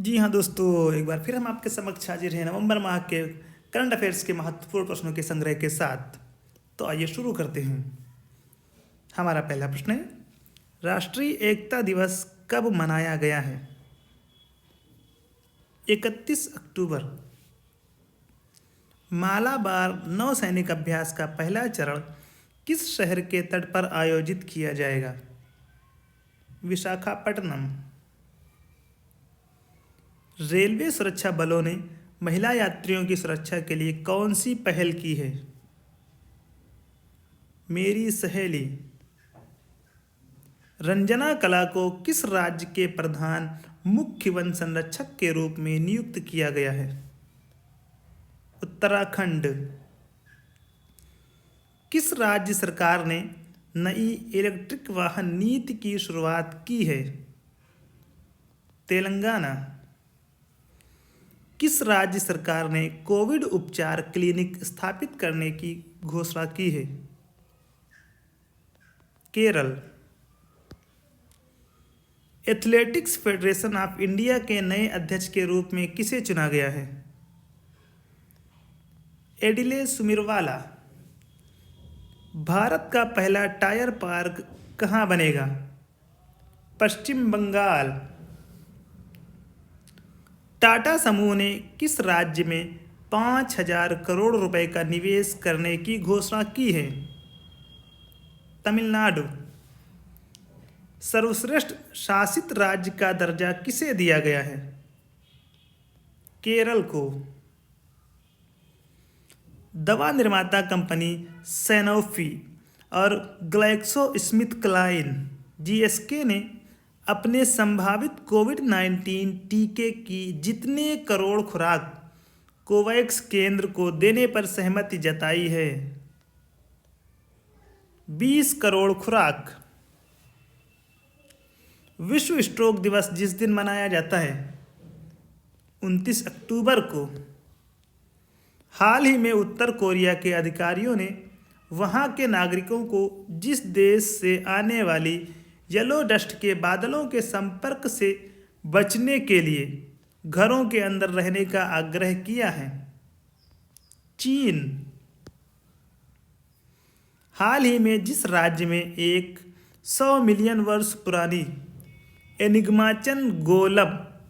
जी हाँ दोस्तों, एक बार फिर हम आपके समक्ष हाजिर हैं नवंबर माह के करंट अफेयर्स के महत्वपूर्ण प्रश्नों के संग्रह के साथ। तो आइए शुरू करते हैं। हमारा पहला प्रश्न है, राष्ट्रीय एकता दिवस कब मनाया गया है? 31 अक्टूबर। मालाबार नौसैनिक अभ्यास का पहला चरण किस शहर के तट पर आयोजित किया जाएगा? विशाखापट्टनम। रेलवे सुरक्षा बलों ने महिला यात्रियों की सुरक्षा के लिए कौन सी पहल की है? मेरी सहेली। रंजना कला को किस राज्य के प्रधान मुख्य वन संरक्षक के रूप में नियुक्त किया गया है? उत्तराखंड। किस राज्य सरकार ने नई इलेक्ट्रिक वाहन नीति की शुरुआत की है? तेलंगाना। किस राज्य सरकार ने कोविड उपचार क्लिनिक स्थापित करने की घोषणा की है? Kerala. Athletics federation of India के नए अध्यक्ष के रूप में किसे चुना गया है? एडिले सुमिरवाला। भारत का पहला टायर पार्क कहाँ बनेगा? पश्चिम बंगाल। टाटा समूह ने किस राज्य में 5,000 करोड़ रुपए का निवेश करने की घोषणा की है? तमिलनाडु। सर्वश्रेष्ठ शासित राज्य का दर्जा किसे दिया गया है? केरल को। दवा निर्माता कंपनी सैनोफी और ग्लैक्सोस्मिथक्लाइन जीएसके ने अपने संभावित कोविड-19 टीके की जितने करोड़ खुराक कोवैक्स केंद्र को देने पर सहमति जताई है? 20 करोड़ खुराक। विश्व स्ट्रोक दिवस जिस दिन मनाया जाता है 29 अक्टूबर को। हाल ही में उत्तर कोरिया के अधिकारियों ने वहां के नागरिकों को जिस देश से आने वाली येलो डस्ट के बादलों के संपर्क से बचने के लिए घरों के अंदर रहने का आग्रह किया है? चीन। हाल ही में जिस राज्य में एक 100 मिलियन वर्ष पुरानी एनिग्माचन गोलब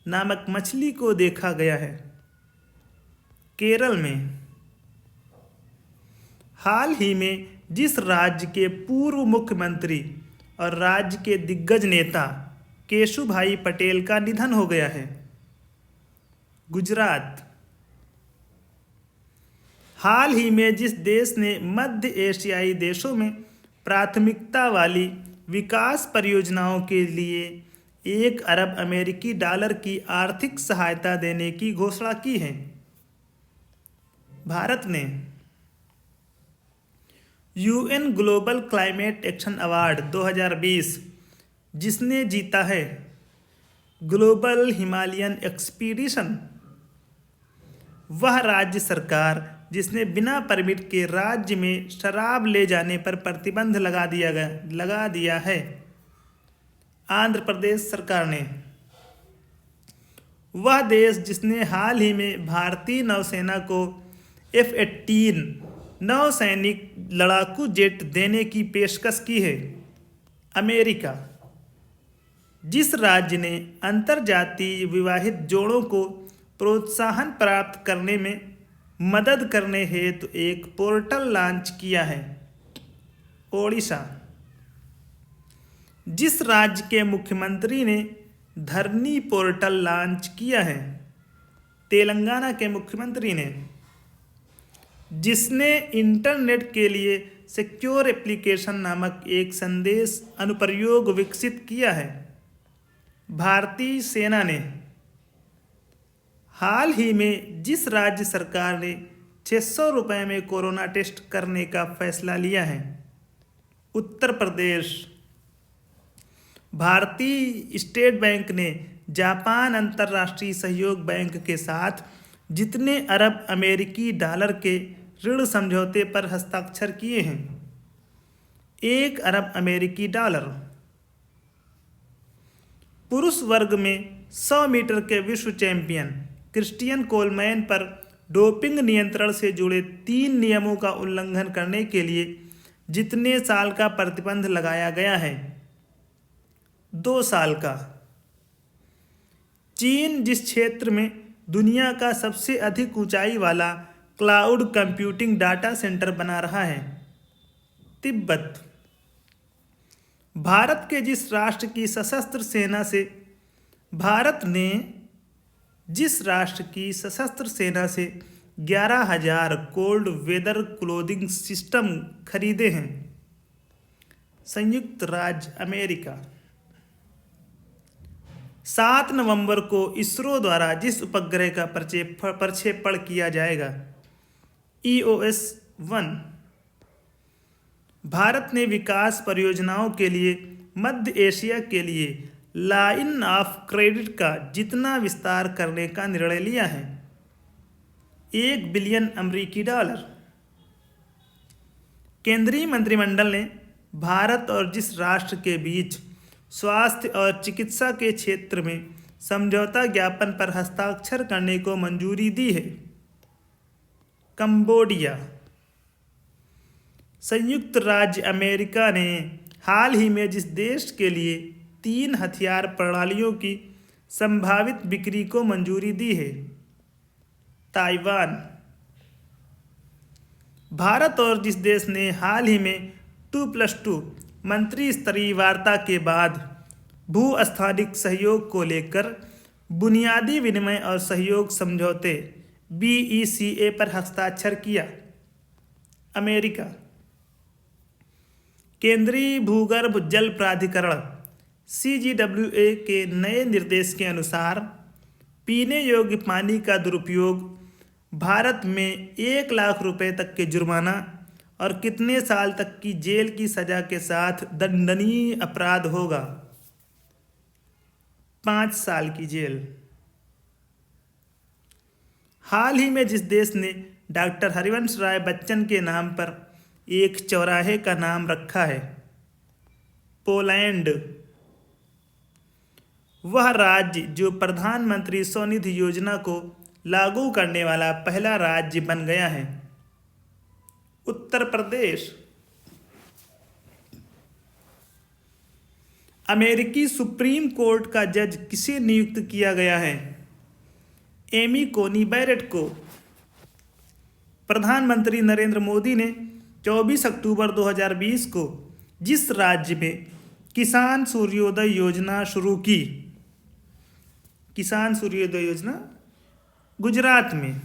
नामक मछली को देखा गया है? केरल में। हाल ही में जिस राज्य के पूर्व मुख्यमंत्री और राज्य के दिग्गज नेता केशुभाई पटेल का निधन हो गया है? गुजरात। हाल ही में जिस देश ने मध्य एशियाई देशों में प्राथमिकता वाली विकास परियोजनाओं के लिए 1 अरब अमेरिकी डॉलर की आर्थिक सहायता देने की घोषणा की है? भारत ने। UN global climate action award 2020 जिसने जीता है? Global Himalayan expedition. वह राज्य सरकार जिसने बिना परमिट के राज्य में शराब ले जाने पर प्रतिबंध लगा दिया है? आंध्र प्रदेश सरकार ने। वह देश जिसने हाल ही में भारतीय नौसेना को F-18 नौसैनिक लड़ाकू जेट देने की पेशकश की है? अमेरिका। जिस राज्य ने अंतर्जातीय विवाहित जोड़ों को प्रोत्साहन प्राप्त करने में मदद करने हेतु एक पोर्टल लॉन्च किया है? ओडिशा। जिस राज्य के मुख्यमंत्री ने धरनी पोर्टल लॉन्च किया है? तेलंगाना के मुख्यमंत्री ने। जिसने इंटरनेट के लिए सिक्योर एप्लीकेशन नामक एक संदेश अनुप्रयोग विकसित किया है? भारतीय सेना ने। हाल ही में जिस राज्य सरकार ने 600 रुपये में कोरोना टेस्ट करने का फैसला लिया है? उत्तर प्रदेश। भारतीय स्टेट बैंक ने जापान अंतर्राष्ट्रीय सहयोग बैंक के साथ जितने अरब अमेरिकी डॉलर के ऋण समझौते पर हस्ताक्षर किए हैं? 1 अरब अमेरिकी डॉलर। पुरुष वर्ग में 100 मीटर के विश्व चैंपियन क्रिस्टियन कोलमैन पर डोपिंग नियंत्रण से जुड़े 3 नियमों का उल्लंघन करने के लिए जितने साल का प्रतिबंध लगाया गया है? 2 साल का। चीन जिस क्षेत्र में दुनिया का सबसे अधिक ऊंचाई वाला क्लाउड कंप्यूटिंग डाटा सेंटर बना रहा है? तिब्बत। भारत के जिस राष्ट्र की सशस्त्र सेना से भारत ने जिस राष्ट्र की सशस्त्र सेना से 11,000 कोल्ड वेदर क्लोथिंग सिस्टम खरीदे हैं? संयुक्त राज्य अमेरिका। 7 नवंबर को इसरो द्वारा जिस उपग्रह का प्रक्षेपण किया जाएगा? EOS-1। भारत ने विकास परियोजनाओं के लिए मध्य एशिया के लिए लाइन ऑफ क्रेडिट का जितना विस्तार करने का निर्णय लिया है? 1 बिलियन अमेरिकी डॉलर। केंद्रीय मंत्रिमंडल ने भारत और जिस राष्ट्र के बीच स्वास्थ्य और चिकित्सा के क्षेत्र में समझौता ज्ञापन पर हस्ताक्षर करने को मंजूरी दी है? कंबोडिया। संयुक्त राज्य अमेरिका ने हाल ही में जिस देश के लिए 3 हथियार प्रणालियों की संभावित बिक्री को मंजूरी दी है? ताइवान। भारत और जिस देश ने हाल ही में 2+2 मंत्री स्तरीय वार्ता के बाद भू-स्थानिक सहयोग को लेकर बुनियादी विनिमय और सहयोग समझौते BECA पर हस्ताक्षर किया? अमेरिका। केंद्रीय भूगर्भ जल प्राधिकरण CGWA के नए निर्देश के अनुसार पीने योग्य पानी का दुरुपयोग भारत में 1 लाख रुपए तक के जुर्माना और कितने साल तक की जेल की सजा के साथ दंडनीय अपराध होगा? 5 साल की जेल। हाल ही में जिस देश ने डॉक्टर हरिवंश राय बच्चन के नाम पर एक चौराहे का नाम रखा है? पोलैंड। वह राज्य जो प्रधानमंत्री स्वनिधि योजना को लागू करने वाला पहला राज्य बन गया है? उत्तर प्रदेश। अमेरिकी सुप्रीम कोर्ट का जज किसे नियुक्त किया गया है? एमी कोनी बैरेट को। प्रधानमंत्री नरेंद्र मोदी ने 24 अक्टूबर 2020 को जिस राज्य में किसान सूर्योदय योजना शुरू की? किसान सूर्योदय योजना गुजरात में।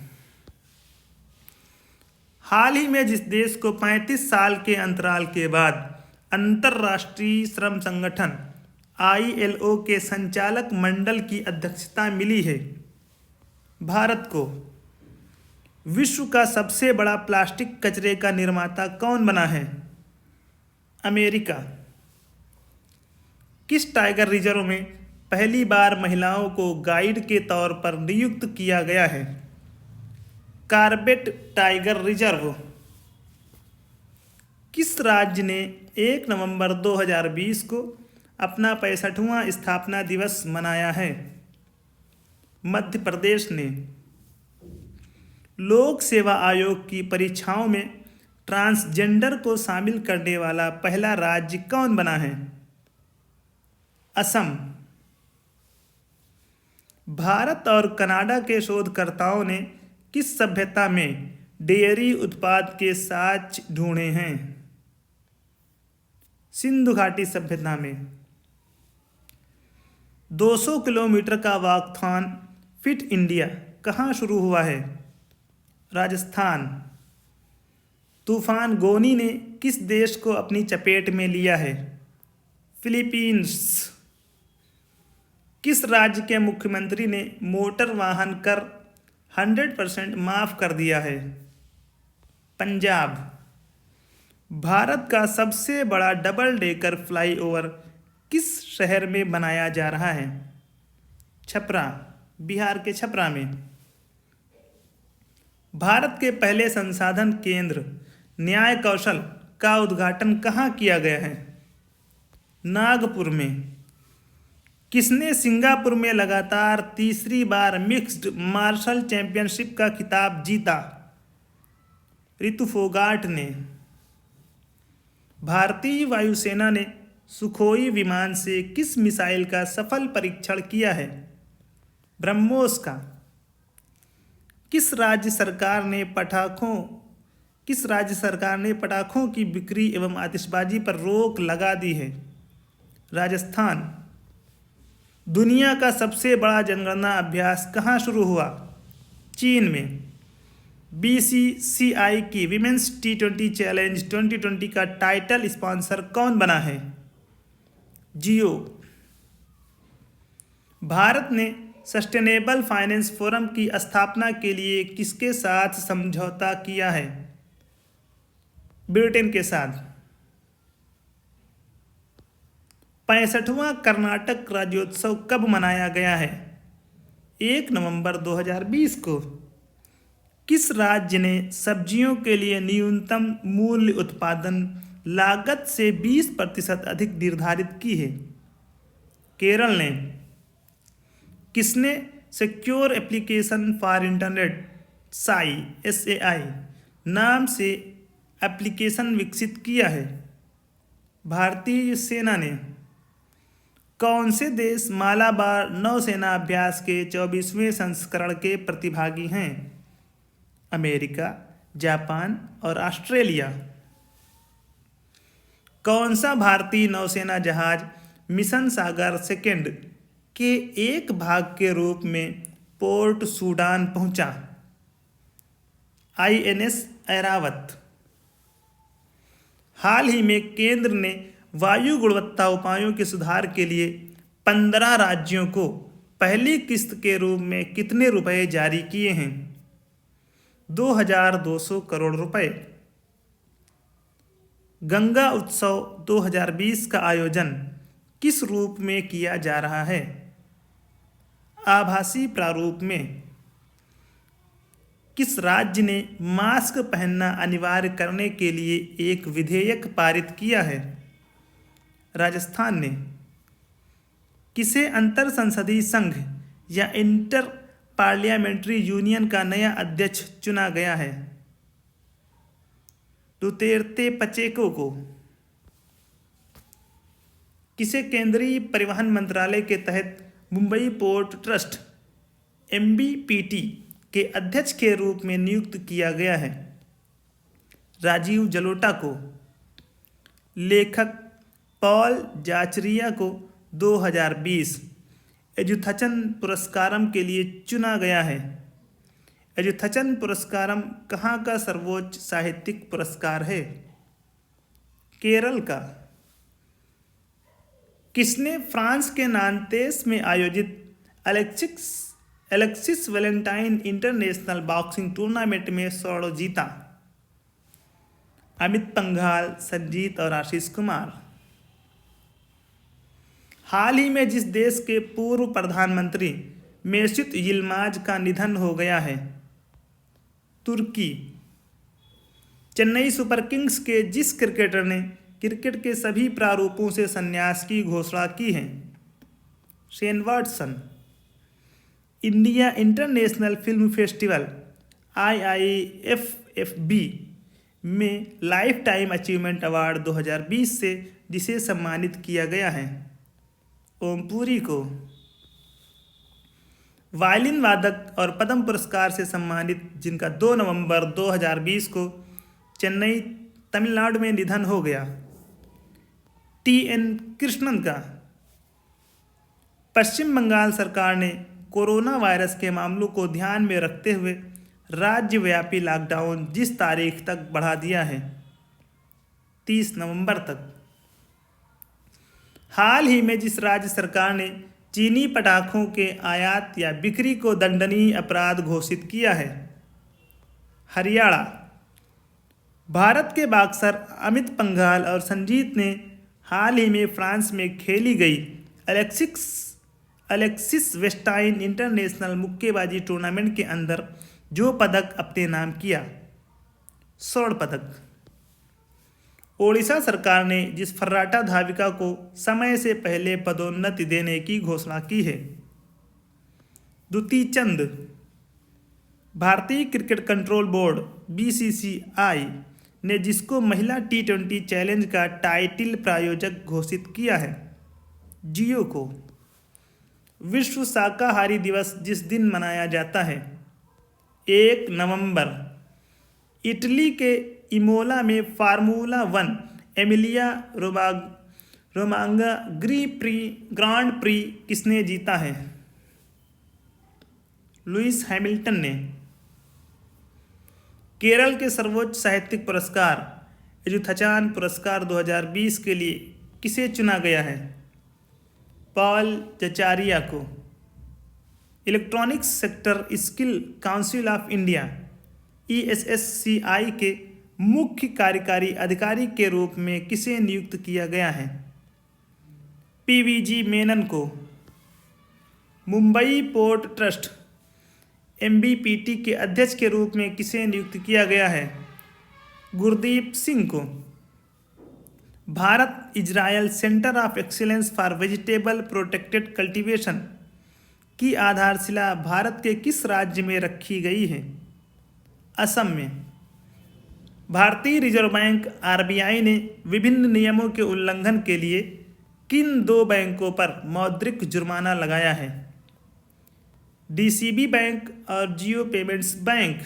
हाल ही में जिस देश को 35 साल के अंतराल के बाद अंतर्राष्ट्रीय श्रम संगठन ILO के संचालक मंडल की अध्यक्षता मिली है? भारत को। विश्व का सबसे बड़ा प्लास्टिक कचरे का निर्माता कौन बना है? अमेरिका। किस टाइगर रिजर्व में पहली बार महिलाओं को गाइड के तौर पर नियुक्त किया गया है? Corbett tiger reserve. किस राज्य ने 1 नवंबर 2020 को अपना 65वां स्थापना दिवस मनाया है? मध्य प्रदेश ने। लोक सेवा आयोग की परीक्षाओं में ट्रांसजेंडर को शामिल करने वाला पहला राज्य कौन बना है? असम। भारत और कनाडा के शोधकर्ताओं ने किस सभ्यता में डेयरी उत्पाद के साक्ष्य ढूंढे हैं? सिंधु घाटी सभ्यता में। 200 किलोमीटर का वॉकथॉन फिट इंडिया कहाँ शुरू हुआ है? राजस्थान। तूफान गोनी ने किस देश को अपनी चपेट में लिया है? फिलीपींस। किस राज्य के मुख्यमंत्री ने मोटर वाहन कर 100% माफ कर दिया है? पंजाब। भारत का सबसे बड़ा डबल डेकर फ्लाईओवर किस शहर में बनाया जा रहा है? छपरा, बिहार के छपरा में। भारत के पहले संसाधन केंद्र न्याय कौशल का उद्घाटन कहाँ किया गया है? नागपुर में। किसने सिंगापुर में लगातार तीसरी बार मिक्स्ड मार्शल चैंपियनशिप का खिताब जीता? रितु फोगाट ने। भारतीय वायुसेना ने सुखोई विमान से किस मिसाइल का सफल परीक्षण किया है? ब्रह्मोस का। किस राज्य सरकार ने पटाखों की बिक्री एवं आतिशबाजी पर रोक लगा दी है? राजस्थान। दुनिया का सबसे बड़ा जनगणना अभ्यास कहाँ शुरू हुआ? चीन में। बीसीसीआई की विमेंस T20 चैलेंज 2020 का टाइटल स्पॉन्सर कौन बना है? जियो। भारत ने सस्टेनेबल फाइनेंस फोरम की स्थापना के लिए किसके साथ समझौता किया है? ब्रिटेन के साथ। 65वां कर्नाटक राज्योत्सव कब मनाया गया है? 1 नवंबर 2020 को। किस राज्य ने सब्जियों के लिए न्यूनतम मूल्य उत्पादन लागत से 20% अधिक निर्धारित की है? केरल ने। किसने secure application for internet SAI नाम से एप्लीकेशन विकसित किया है? भारतीय सेना ने। कौन से देश मालाबार नौसेना अभ्यास के 24वें संस्करण के प्रतिभागी हैं? अमेरिका, जापान और ऑस्ट्रेलिया। कौन सा भारतीय नौसेना जहाज मिशन सागर सेकंड के एक भाग के रूप में पोर्ट सूडान पहुंचा? INS ऐरावत। हाल ही में केंद्र ने वायु गुणवत्ता उपायों के सुधार के लिए 15 राज्यों को पहली किस्त के रूप में कितने रुपए जारी किए हैं? 2200 करोड़ रुपए। गंगा उत्सव 2020 का आयोजन किस रूप में किया जा रहा है? आभासी प्रारूप में। किस राज्य ने मास्क पहनना अनिवार्य करने के लिए एक विधेयक पारित किया है? राजस्थान ने। किसे अंतर संसदीय संघ या इंटर पार्लियामेंट्री यूनियन का नया अध्यक्ष चुना गया है? डुतेर्ते पचेको को। किसे केंद्रीय परिवहन मंत्रालय के तहत मुंबई पोर्ट ट्रस्ट MBPT के अध्यक्ष के रूप में नियुक्त किया गया है? राजीव जलोटा को। लेखक पॉल जाचरिया को 2020 एजुथचन पुरस्कारम के लिए चुना गया है। एजुथचन पुरस्कारम कहाँ का सर्वोच्च साहित्यिक पुरस्कार है? केरल का। किसने फ्रांस के नांतेस में आयोजित Alexis Valentine international boxing tournament में स्वर्ण जीता? अमित पंघाल, संजीत और आशीष कुमार। हाल ही में जिस देश के पूर्व प्रधानमंत्री मेसूत यिल्माज का निधन हो गया है? तुर्की। चेन्नई सुपर किंग्स के जिस क्रिकेटर ने क्रिकेट के सभी प्रारूपों से संन्यास की घोषणा की है? Shane Watson. India international film festival IIFFB में लाइफ टाइम अचीवमेंट अवार्ड 2020 से जिसे सम्मानित किया गया है? ओम पुरी को। वायलिन वादक और पद्म पुरस्कार से सम्मानित जिनका 2 नवंबर 2020 को चेन्नई तमिलनाडु में निधन हो गया? TN कृष्णन का। पश्चिम बंगाल सरकार ने कोरोना वायरस के मामलों को ध्यान में रखते हुए राज्यव्यापी लॉकडाउन जिस तारीख तक बढ़ा दिया है? 30 नवंबर तक। हाल ही में जिस राज्य सरकार ने चीनी पटाखों के आयात या बिक्री को दंडनीय अपराध घोषित किया है? हरियाणा। भारत के बॉक्सर अमित पंघाल और संजीत ने हाल ही में फ्रांस में खेली गई एलेक्सिस वेस्टाइन इंटरनेशनल मुक्केबाजी टूर्नामेंट के अंदर जो पदक अपने नाम किया? स्वर्ण पदक। ओडिशा सरकार ने जिस फर्राटा धाविका को समय से पहले पदोन्नति देने की घोषणा की है। दुती चंद। भारतीय क्रिकेट कंट्रोल बोर्ड बीसीसीआई ने जिसको महिला T20 चैलेंज का टाइटिल प्रायोजक घोषित किया है। जियो को। विश्व शाकाहारी दिवस जिस दिन मनाया जाता है 1 नवंबर। इटली के इमोला में फार्मूला 1 एमिलिया रोमांगा ग्रांड प्री किसने जीता है? लुइस हैमिल्टन ने। केरल के सर्वोच्च साहित्यिक पुरस्कार एजुथचान पुरस्कार 2020 के लिए किसे चुना गया है? पॉल जचारिया को। Electronics sector skill council of India ESSCI के मुख्य कार्यकारी अधिकारी के रूप में किसे नियुक्त किया गया है? PVG मेनन को। मुंबई पोर्ट ट्रस्ट MBPT के अध्यक्ष के रूप में किसे नियुक्त किया गया है? गुरदीप सिंह को। Bharat Israel centre of excellence for vegetable protected cultivation की आधारशिला भारत के किस राज्य में रखी गई है? असम में। भारतीय रिजर्व बैंक RBI ने विभिन्न नियमों के उल्लंघन के लिए किन 2 बैंकों पर मौद्रिक जुर्माना लगाया है? DCB बैंक और जियो पेमेंट्स बैंक।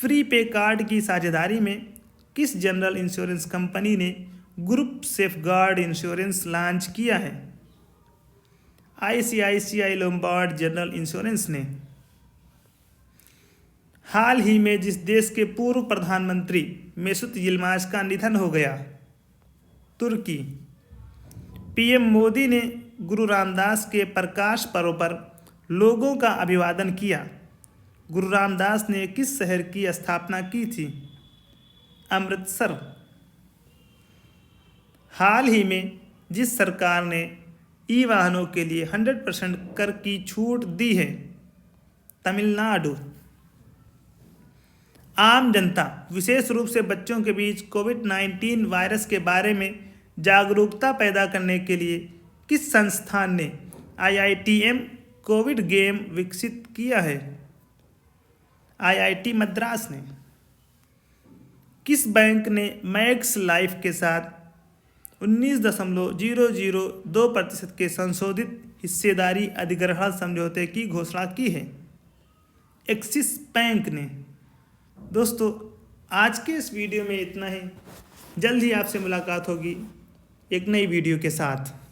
फ्री पे कार्ड की साझेदारी में किस जनरल इंश्योरेंस कंपनी ने ग्रुप सेफगार्ड इंश्योरेंस लॉन्च किया है? ICICI लोम्बार्ड जनरल इंश्योरेंस ने। हाल ही में जिस देश के पूर्व प्रधानमंत्री मेसूत यिल्माज का निधन हो गया? तुर्की। PM मोदी ने गुरु रामदास के प्रकाश पर्व पर लोगों का अभिवादन किया। गुरु रामदास ने किस शहर की स्थापना की थी? अमृतसर। हाल ही में जिस सरकार ने वाहनों के लिए 100% कर की छूट दी है? तमिलनाडु। आम जनता विशेष रूप से बच्चों के बीच कोविड-19 वायरस के बारे में जागरूकता पैदा करने के लिए किस संस्थान ने IITM कोविड गेम विकसित किया है? IIT मद्रास ने। किस बैंक ने मैक्स लाइफ के साथ 19.002% के संशोधित हिस्सेदारी अधिग्रहण समझौते की घोषणा की है? एक्सिस बैंक ने। दोस्तों, आज के इस वीडियो में इतना ही। जल्द ही आपसे मुलाकात होगी एक नई वीडियो के साथ।